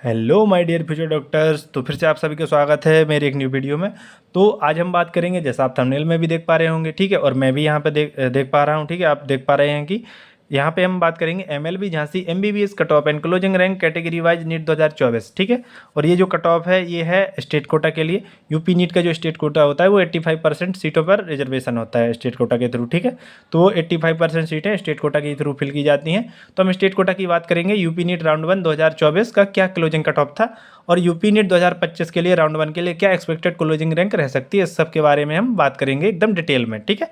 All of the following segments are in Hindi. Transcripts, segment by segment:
Hello my dear future doctors. तो फिर से आप सभी का स्वागत है मेरी एक न्यू वीडियो में। तो आज हम बात करेंगे, जैसा आप थंबनेल में भी देख पा रहे होंगे, ठीक है, और मैं भी यहाँ पे देख पा रहा हूँ, ठीक है, आप देख पा रहे हैं कि यहाँ पे हम बात करेंगे MLB Jhansi MBBS cut off and closing rank category wise NEET 2024, ठीक है। और ये जो कट ऑफ है ये है स्टेट कोटा के लिए। यूपी नीट का जो स्टेट कोटा होता है वो 85% सीटों पर रिजर्वेशन होता है स्टेट कोटा के थ्रू, ठीक है। तो वो 85% सीटें स्टेट कोटा के थ्रू फिल की जाती हैं। तो हम स्टेट कोटा की बात करेंगे। यूपी नीट राउंड 1 2024 का क्या क्लोजिंग कट ऑफ था और यूपी नीट 2025 के लिए राउंड 1 के लिए क्या एक्सपेक्टेड क्लोजिंग रैंक रह सकती है, इस सब के बारे में हम बात करेंगे एकदम डिटेल में, ठीक है।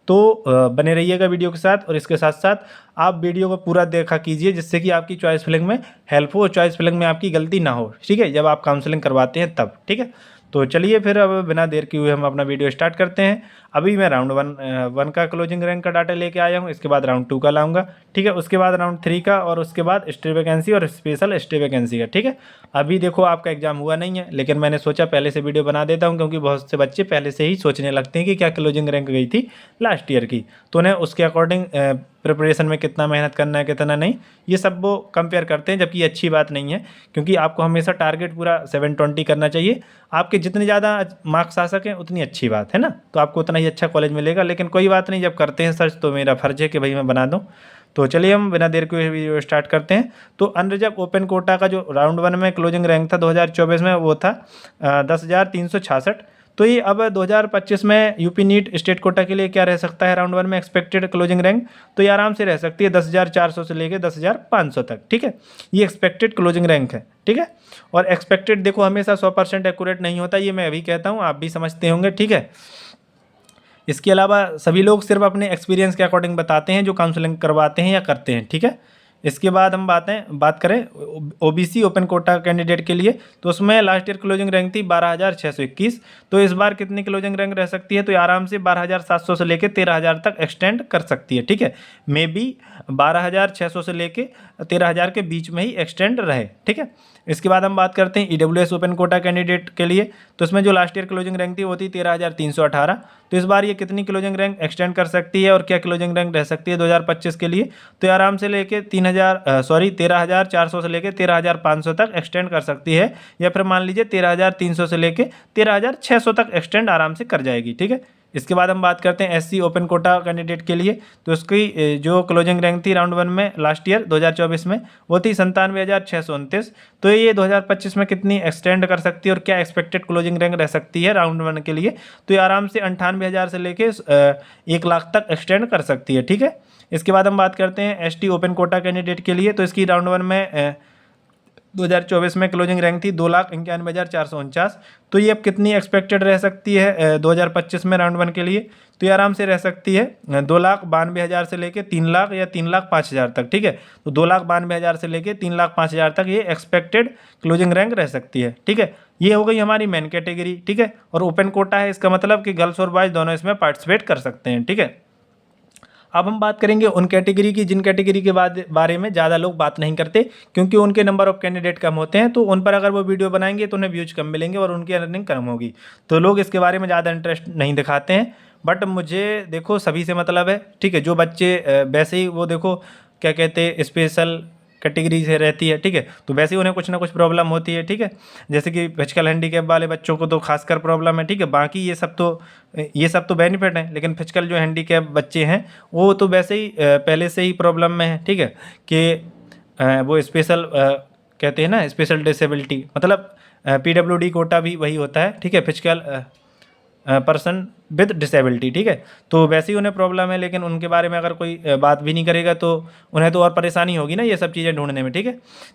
तो बने रहिएगा वीडियो के साथ, और इसके साथ साथ आप वीडियो को पूरा देखा कीजिए जिससे कि आपकी चॉइस फिलिंग में हेल्प हो, चॉइस फिलिंग में आपकी गलती ना हो, ठीक है, जब आप काउंसलिंग करवाते हैं तब, ठीक है। तो चलिए फिर अब बिना देर किए हुए हम अपना वीडियो स्टार्ट करते हैं। अभी मैं राउंड वन का क्लोजिंग रैंक का डाटा लेके आया हूँ, इसके बाद राउंड 2 का लाऊंगा, ठीक है, उसके बाद राउंड 3 का, और उसके बाद स्टे वैकेंसी और स्पेशल स्टे वैकेंसी का, ठीक है। अभी देखो आपका एग्जाम हुआ नहीं है, लेकिन मैंने सोचा पहले से वीडियो बना देता हूँ, क्योंकि बहुत से बच्चे पहले से ही सोचने लगते हैं कि क्या क्लोजिंग रैंक गई थी लास्ट ईयर की, तो उन्हें उसके अकॉर्डिंग प्रिपरेशन में कितना मेहनत करना है कितना नहीं, ये सब वो कंपेयर करते हैं, जबकि ये अच्छी बात नहीं है, क्योंकि आपको हमेशा टारगेट पूरा 720 करना चाहिए। आपके जितने ज़्यादा मार्क्स आ सकें उतनी अच्छी बात है ना, तो आपको उतना ही अच्छा कॉलेज मिलेगा। लेकिन कोई बात नहीं, जब करते हैं सर्च तो मेरा फ़र्ज है कि भाई मैं बना दूँ। तो चलिए हम बिना देर के वीडियो स्टार्ट करते हैं। तो अनरिजर्व ओपन कोटा का जो राउंड 1 में क्लोजिंग रैंक था 2024 में, वो था 10,366। तो ये अब 2025 में यूपी नीट स्टेट कोटा के लिए क्या रह सकता है राउंड 1 में एक्सपेक्टेड क्लोजिंग रैंक, तो ये आराम से रह सकती है 10,400 से लेकर 10,500 तक, ठीक है। ये एक्सपेक्टेड क्लोजिंग रैंक है, ठीक है। और एक्सपेक्टेड देखो हमेशा 100% एक्यूरेट नहीं होता, ये मैं अभी कहता हूँ, आप भी समझते होंगे, ठीक है। इसके अलावा सभी लोग सिर्फ अपने एक्सपीरियंस के अकॉर्डिंग बताते हैं जो काउंसलिंग करवाते हैं या करते हैं, ठीक है। इसके बाद हम बात करें ओबीसी ओपन कोटा कैंडिडेट के लिए, तो उसमें लास्ट ईयर क्लोजिंग रैंक थी 12,621। तो इस बार कितनी क्लोजिंग रैंक रह सकती है, तो ये आराम से 12,700 से लेकर 13,000 तक एक्सटेंड कर सकती है, ठीक है। मे बी 12,600 से लेके 13,000 के बीच में ही एक्सटेंड रहे, ठीक है। इसके बाद हम बात करते हैं ईडब्ल्यूएस ओपन कोटा कैंडिडेट के लिए, तो इसमें जो लास्ट ईयर क्लोजिंग रैंक थी वो थी 13,318। तो इस बार ये कितनी क्लोजिंग रैंक एक्सटेंड कर सकती है और क्या क्लोजिंग रैंक रह सकती है 2025 के लिए, तो ये आराम से लेके 13,400 से लेके 13,500 तक एक्सटेंड कर सकती है, या फिर मान लीजिए 13,300 से लेके 13,600 तक एक्सटेंड आराम से कर जाएगी, ठीक है। इसके बाद हम बात करते हैं एससी ओपन कोटा कैंडिडेट के लिए, तो उसकी जो क्लोजिंग रैंक थी राउंड 1 में लास्ट ईयर 2024 में वो थी 97,629। तो ये 2025 में कितनी एक्सटेंड कर सकती है और क्या एक्सपेक्टेड क्लोजिंग रैंक रह सकती है राउंड 1 के लिए, तो ये आराम से 98,000 से लेके 1,00,000 तक एक्सटेंड कर सकती है, ठीक है। इसके बाद हम बात करते हैं एसटी ओपन कोटा कैंडिडेट के लिए, तो इसकी राउंड 1 में 2024 में क्लोजिंग रैंक थी 2,91,449। तो ये अब कितनी एक्सपेक्टेड रह सकती है 2025 में राउंड 1 के लिए, तो ये आराम से रह सकती है 2,92,000 से लेके 3,00,000 या 3,05,000 तक, ठीक है। तो 2,92,000 से लेके 3,05,000 तक ये एक्सपेक्टेड क्लोजिंग रैंक रह सकती है, ठीक है। ये हो गई हमारी मेन कैटेगरी, ठीक है। और ओपन कोटा है, इसका मतलब कि गर्ल्स और बॉयज़ दोनों इसमें पार्टिसिपेट कर सकते हैं, ठीक है। अब हम बात करेंगे उन कैटेगरी की जिन कैटेगरी के बारे में ज़्यादा लोग बात नहीं करते, क्योंकि उनके नंबर ऑफ कैंडिडेट कम होते हैं, तो उन पर अगर वो वीडियो बनाएंगे तो उन्हें व्यूज कम मिलेंगे और उनकी अर्निंग कम होगी, तो लोग इसके बारे में ज़्यादा इंटरेस्ट नहीं दिखाते हैं। बट मुझे देखो सभी से मतलब है, ठीक है। जो बच्चे वैसे ही वो देखो क्या कहते हैं स्पेशल कैटेगरी से रहती है, ठीक है, तो वैसे ही उन्हें कुछ ना कुछ प्रॉब्लम होती है, ठीक है। जैसे कि फिजिकल हैंडीकैप वाले बच्चों को तो खासकर प्रॉब्लम है, ठीक है। बाकी ये सब तो बेनिफिट है, लेकिन फिजिकल जो हैंडीकैप बच्चे हैं वो तो वैसे ही पहले से ही प्रॉब्लम में है, ठीक है, कि वो स्पेशल कहते हैं ना, स्पेशल डिसेबिलिटी, मतलब पीडब्ल्यूडी कोटा भी वही होता है, ठीक है, फिजिकल पर्सन विद डिसेबिलिटी, ठीक है। तो वैसे ही उन्हें प्रॉब्लम है, लेकिन उनके बारे में अगर कोई बात भी नहीं करेगा तो उन्हें तो और परेशानी होगी ना ये सब चीज़ें ढूंढने में, ठीक है।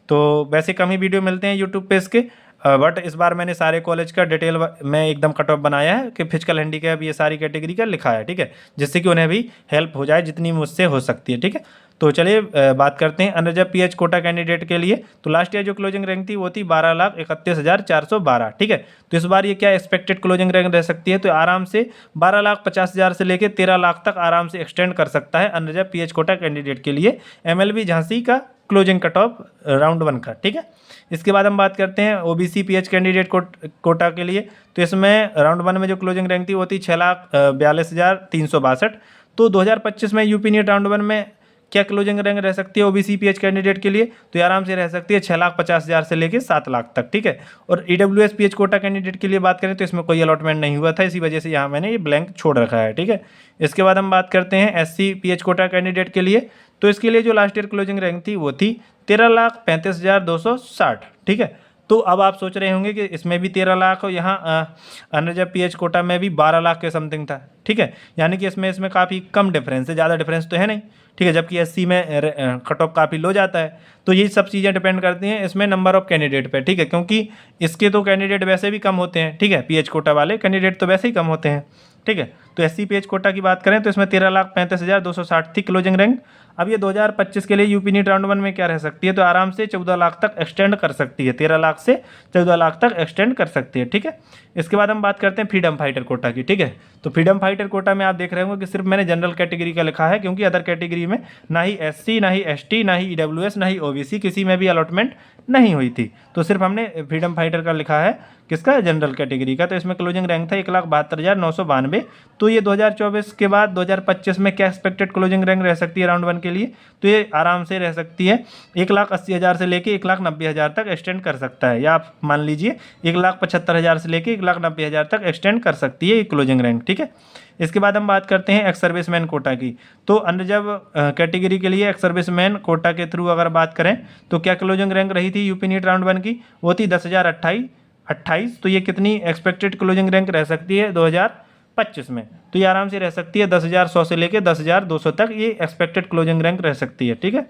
तो वैसे कम ही वीडियो मिलते हैं यूट्यूब पे इसके, बट इस बार मैंने सारे कॉलेज का डिटेल में एकदम कट ऑफ बनाया है कि फिजिकल हैंडीकैप ये सारी कैटेगरी का लिखा है, ठीक है, जिससे कि उन्हें भी हेल्प हो जाए जितनी मुझसे हो सकती है, ठीक है। तो चलिए बात करते हैं अनरिजर्व पीएच कोटा कैंडिडेट के लिए, तो लास्ट ईयर जो क्लोजिंग रैंक थी वो थी 12,31,412, ठीक है। तो इस बार ये क्या एक्सपेक्टेड क्लोजिंग रैंक रह सकती है, तो आराम से 12,50,000 से लेकर 13,00,000 तक आराम से एक्सटेंड कर सकता है अनरिजर्व पीएच कोटा कैंडिडेट के लिए एमएलबी झांसी का क्लोजिंग कट ऑफ राउंड 1 का, ठीक है। इसके बाद हम बात करते हैं ओबीसी पीएच कैंडिडेट कोटा के लिए, तो इसमें राउंड 1 में जो क्लोजिंग रैंक थी वो थी 6,42,362। तो 2025 में यूपी नीट राउंड 1 में क्या क्लोजिंग रैंक रह सकती है ओबीसी पीएच कैंडिडेट के लिए? तो ये आराम से रह सकती है 6,50,000 से लेके 7 लाख तक, ठीक है। और ईडब्ल्यूएस पीएच कोटा कैंडिडेट के लिए बात करें तो इसमें कोई अलॉटमेंट नहीं हुआ था, इसी वजह से यहाँ मैंने ये ब्लैंक छोड़ रखा है, ठीक है। इसके बाद हम बात करते हैं एससी पीएच कोटा कैंडिडेट के लिए। तो इसके लिए जो लास्ट ईयर क्लोजिंग रैंक थी वो थी 13,35,260, ठीक है। तो अब आप सोच रहे होंगे कि इसमें भी 13 लाख और यहाँ अनरिजर्व पीएच कोटा में भी 12 लाख के समथिंग था, ठीक है। यानी कि इसमें काफ़ी कम डिफरेंस है, ज़्यादा डिफरेंस तो है नहीं, ठीक है। जबकि एससी में कट ऑफ काफ़ी लो जाता है। तो ये सब चीज़ें डिपेंड करती हैं इसमें नंबर ऑफ कैंडिडेट पे, ठीक है। क्योंकि इसके तो कैंडिडेट वैसे भी कम होते हैं, ठीक है। पीएच कोटा वाले कैंडिडेट तो वैसे ही कम होते हैं, ठीक है। तो एससी पीएच कोटा की बात करें तो इसमें 13,35,260 थी क्लोजिंग रैंक। अब ये 2025 के लिए यूपी नीट राउंड 1 में क्या रह सकती है? तो आराम से 14 लाख तक एक्सटेंड कर सकती है, 13 लाख से 14 लाख तक एक्सटेंड कर सकती है, ठीक है। इसके बाद हम बात करते हैं फ्रीडम फाइटर कोटा की, ठीक है। तो फ्रीडम फाइटर कोटा में आप देख रहे होंगे कि सिर्फ मैंने जनरल कैटेगरी का लिखा है, क्योंकि अदर कैटेगरी में ना ही एससी, ना ही एसटी, ना ही ईडब्ल्यूएस, ना ही ओबीसी, किसी में भी अलॉटमेंट नहीं हुई थी। तो सिर्फ हमने फ्रीडम फाइटर का लिखा है, किसका? जनरल कैटेगरी का। तो इसमें क्लोजिंग रैंक था 1,72,992। तो ये 2024 के बाद 2025 में क्या एक्सपेक्टेड क्लोजिंग रैंक रह सकती है राउंड 1 के लिए? तो ये आराम से रह सकती है 1,80,000 से लेके 1,90,000 तक एक्सटेंड कर सकता है, या आप मान लीजिए 1,75,000 से लेके 1,90,000 तक एक्सटेंड कर सकती है ये क्लोजिंग रैंक, ठीक है। इसके बाद हम बात करते हैं एक्स सर्विसमैन कोटा की। तो अनरिजर्व कैटेगरी के लिए एक्स सर्विसमैन कोटा के थ्रू अगर बात करें तो क्या क्लोजिंग रैंक रही थी यूपी नीट राउंड 1 की? वो थी 10,028। तो ये कितनी एक्सपेक्टेड क्लोजिंग रैंक रह सकती है 2025 में? तो ये आराम से रह सकती है 10,100 से लेकर 10,200 तक ये एक्सपेक्टेड क्लोजिंग रैंक रह सकती है, ठीक है।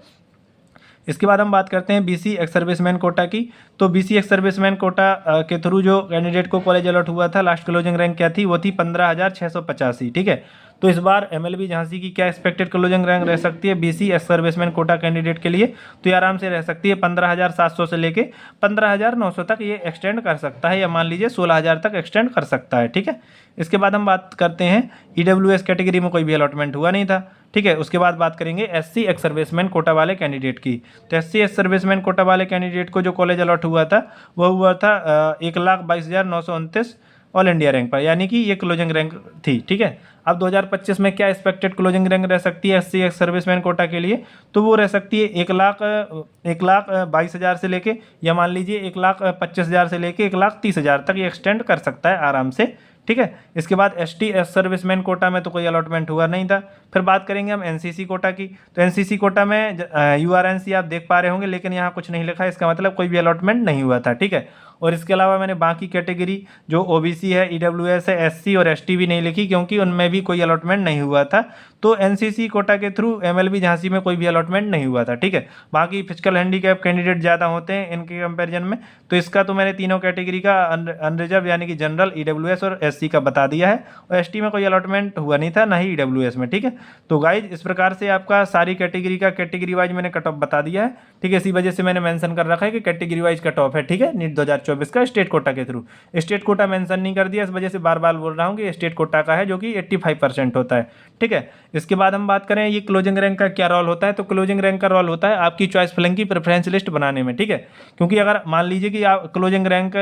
इसके बाद हम बात करते हैं बीसी एक्स सर्विसमैन कोटा की। तो बीसी एक्स सर्विसमैन कोटा के थ्रू जो कैंडिडेट को कॉलेज अलॉट हुआ था, लास्ट क्लोजिंग रैंक क्या थी? वो थी 15,685, ठीक है। तो इस बार एमएलबी झांसी की क्या एक्सपेक्टेड क्लोजिंग रैंक रह सकती है BC ex serviceman quota candidate के लिए? तो ये आराम से रह सकती है 15,700 से लेके 15,900 तक ये एक्सटेंड कर सकता है, या मान लीजिए 16,000 तक एक्सटेंड कर सकता है, ठीक है। इसके बाद हम बात करते हैं ईडब्ल्यूएस कैटेगरी में कोई भी अलॉटमेंट हुआ नहीं था, ठीक है। उसके बाद बात करेंगे एससी एक्स सर्विसमैन कोटा वाले कैंडिडेट की। तो एससी एक्स सर्विसमैन कोटा वाले कैंडिडेट को जो कॉलेज अलॉट हुआ था वो हुआ था 1,22,929 ऑल इंडिया रैंक पर, यानी कि ये क्लोजिंग रैंक थी, ठीक है। अब 2025 में क्या एक्सपेक्टेड क्लोजिंग रैंक रह सकती है एससी एक्स सर्विसमैन कोटा के लिए? तो वो रह सकती है 1,22,000 से लेके, या मान लीजिए 1,25,000 से लेके 1,30,000 तक ये एक्सटेंड कर सकता है आराम से, ठीक है। इसके बाद एसटी एस सर्विसमैन कोटा में तो कोई अलॉटमेंट हुआ नहीं था। फिर बात करेंगे हम एनसीसी कोटा की। तो एनसीसी कोटा में यूआरएनसी आप देख पा रहे होंगे, लेकिन यहाँ कुछ नहीं लिखा है, इसका मतलब कोई भी अलॉटमेंट नहीं हुआ था, ठीक है। और इसके अलावा मैंने बाकी कैटेगरी जो ओबीसी है, ईडब्ल्यूएस है, एससी और एसटी भी नहीं लिखी, क्योंकि उनमें भी कोई अलॉटमेंट नहीं हुआ था। तो एनसीसी कोटा के थ्रू एमएलबी झांसी में कोई भी अलॉटमेंट नहीं हुआ था, ठीक है। बाकी फिजिकल हैंडीकैप कैंडिडेट ज़्यादा होते हैं इनके कंपैरिजन में। तो इसका तो मैंने तीनों कैटेगरी का अनरिजर्व यानी कि जनरल, ईडब्ल्यूएस और एससी का बता दिया है, और एसटी में कोई अलॉटमेंट हुआ नहीं था, ना ही ईडब्ल्यूएस में, ठीक है। तो गाइज इस प्रकार से आपका सारी कैटेगरी का कैटेगरी वाइज मैंने कट ऑफ बता दिया है, ठीक है। इसी वजह से मैंने मेंशन कर रखा है कि कैटेगरी वाइज कट ऑफ है, ठीक है, नीट 2024 का स्टेट कोटा के थ्रू। स्टेट कोटा मेंशन नहीं कर दिया, इस वजह से बार बार बोल रहा हूँ कि स्टेट कोटा का है, जो कि 85% होता है, ठीक है। इसके बाद हम बात करें ये क्लोजिंग रैंक का क्या रोल होता है। तो क्लोजिंग रैंक का रोल होता है आपकी चॉइस फिलिंग की प्रेफरेंस लिस्ट बनाने में, ठीक है। क्योंकि अगर मान लीजिए कि आप क्लोजिंग रैंक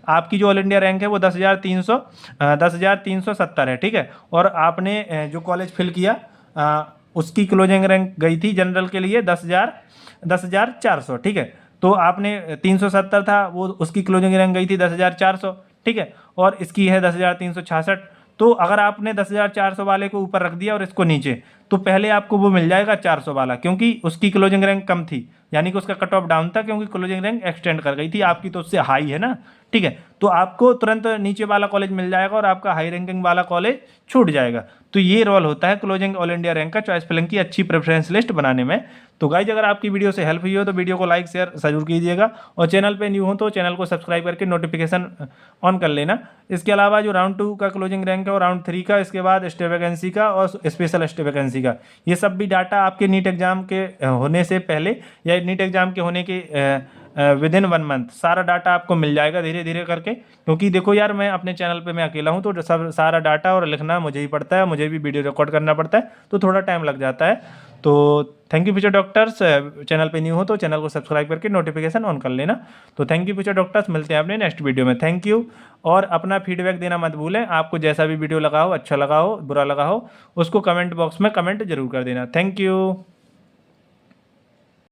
आपकी जो ऑल इंडिया रैंक है वो 10,370 है, ठीक है। और आपने जो कॉलेज फिल किया उसकी क्लोजिंग रैंक गई थी जनरल के लिए 10,400, ठीक है। तो आपने 370 था, वो उसकी क्लोजिंग रैंक गई थी 10,400, ठीक है। और इसकी है 10,366। तो अगर आपने 10,400 वाले को ऊपर रख दिया और इसको नीचे, तो पहले आपको वो मिल जाएगा 400 वाला, क्योंकि उसकी क्लोजिंग रैंक कम थी, यानी कि उसका कट ऑफ डाउन था, क्योंकि क्लोजिंग रैंक एक्सटेंड कर गई थी। आपकी तो उससे हाई है ना, ठीक है। तो आपको तुरंत नीचे वाला कॉलेज मिल जाएगा और आपका हाई रैंकिंग वाला कॉलेज छूट जाएगा। तो ये रोल होता है क्लोजिंग ऑल इंडिया रैंक का चॉइस फिलिंग की अच्छी प्रेफरेंस लिस्ट बनाने में। तो गाइज अगर आपकी वीडियो से हेल्प हुई हो तो वीडियो को लाइक शेयर जरूर कीजिएगा, और चैनल पे न्यू हो तो चैनल को सब्सक्राइब करके नोटिफिकेशन ऑन कर लेना। इसके अलावा जो राउंड 2 का क्लोजिंग रैंक है और राउंड 3 का, इसके बाद स्टे वैकेंसी का और स्पेशल स्टे वैकेंसी का, ये सब भी डाटा आपके नीट एग्जाम के होने से पहले या नीट एग्जाम के होने के विदिन 1 मंथ सारा डाटा आपको मिल जाएगा धीरे धीरे करके। क्योंकि देखो यार, मैं अपने चैनल पे मैं अकेला हूँ, तो सब सारा डाटा और लिखना मुझे ही पड़ता है, मुझे भी वीडियो रिकॉर्ड करना पड़ता है, तो थोड़ा टाइम लग जाता है। तो thank you future doctors. Channel पे न्यू हो तो चैनल को सब्सक्राइब करके नोटिफिकेशन ऑन कर लेना। तो थैंक यू फ्यूचर डॉक्टर्स, मिलते हैं अपने नेक्स्ट वीडियो में। Thank you. और अपना फीडबैक देना मत भूलें, आपको जैसा भी वीडियो लगा हो, अच्छा लगा हो, बुरा लगा हो, उसको कमेंट बॉक्स में कमेंट जरूर कर देना। Thank you.